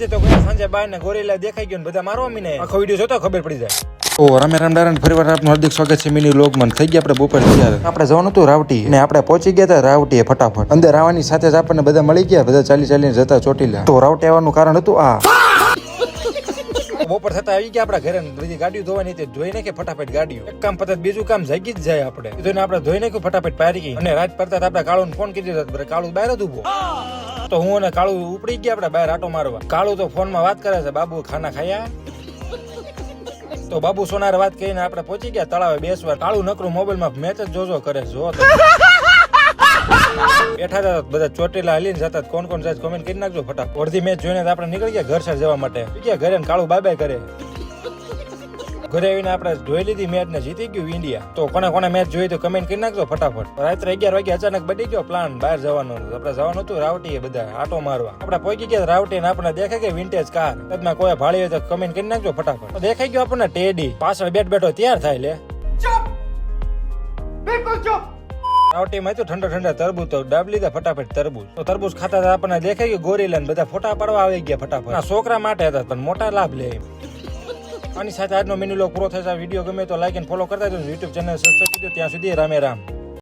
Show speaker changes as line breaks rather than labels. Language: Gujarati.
આજે તો ગયા સાંજે બાર ને ગોરીલા દેખાઈ ગયો ને બધા મારવા મીને આખો વિડીયો જોતો ખબર પડી જાય.
ઓ રામે રામ ડાયરા ફરીવાર આપનું હાર્દિક સ્વાગત છે મિની વ્લોગમાં. થઈ ગયા આપણે બપોર તૈયાર. આપણે જવાનું હતું રાવટી ને આપણે પહોંચી ગયા હતા રાવટીએ ફટાફટ. અંદર આવવાની સાથે જ આપણને બધા મળી ગયા, બધા ચાલીને જતા ચોટીલા. તો રાવટી આવવાનું કારણ હતું આ.
બપોર થતા આવી ગયા આપડા ઘરે, બધી ગાડીઓ ધોવાની હતી, ધોઈ નાખે ફટાફટ ગાડીઓ. એક કામ પતા બીજું કામ જાગી જ જાય. આપણે કીધું આપણે ધોઈ નાખ્યું ફટાફટ પારી, અને રાત પડતા આપણે કાળુને ફોન કરી દીધો. કાળુ બહાર જ ઉભો તો હું અને કાળુ ઉપડી ગયા આપણે બહાર આટો મારવા. કાળુ તો ફોન માં વાત કરે છે, બાબુ ખાના ખાયા. તો બાબુ સોનાર વાત કરીને આપણે પહોંચી ગયા તળાવે બેસવા. કાળુ નકરું મોબાઈલ માં મેચ જ જોજો કરે. જો બેઠા હતા બધા ચોટીલા હલીને જતા. કોણ જાય કોમેન્ટ કરી નાખજો ફટાફટ. અડધી મેચ જોઈને આપણે નીકળી ગયા ઘર જવા માટે. ઘરે કાળુ બાય બાય કરે. ઘરે આવીને આપણે જોઈ લીધી મેચ ને જીતી ગયું ઇન્ડિયા. તો કોને મેચ જોઈ તો કમેન્ટ કરી નાખજો ફટાફટ. રાત્રે 11 વાગે અચાનક બની ગયો પ્લાન બહાર જવાનો. આપણે જવાનું હતું રાવટી, બધા આટો મારવા. આપણે પહોંચી ગયા રાવટી ને આપણને દેખાય કે વિન્ટેજ કાર. તેમાં કોઈ ભાળી હોય તો કમેન્ટ કરી નાખજો ફટાફટ. દેખાઈ ગયો આપણને ટેડી પાછળ બેઠો તૈયાર થાય. લે રાવટીમાં તો ઠંડા તરબૂચ તો ડાબ લીધા ફટાફટ તરબૂચ. તો તરબૂચ ખાતા આપણને દેખાય ગયું ગોરીલા બધા ફોટા પાડવા આવી ગયા ફટાફટ. છોકરા માટે હતા પણ મોટા લાભ લે. આની સાથે આજનો મિની વ્લોગ પૂરો થશે. વિડીયો ગમે તો લાઈક અને ફોલો કરતા જજો. યુટ્યુબ ચેનલ સબસ્ક્રાઇબ કરી દો. ત્યાં સુધી રામે રામ.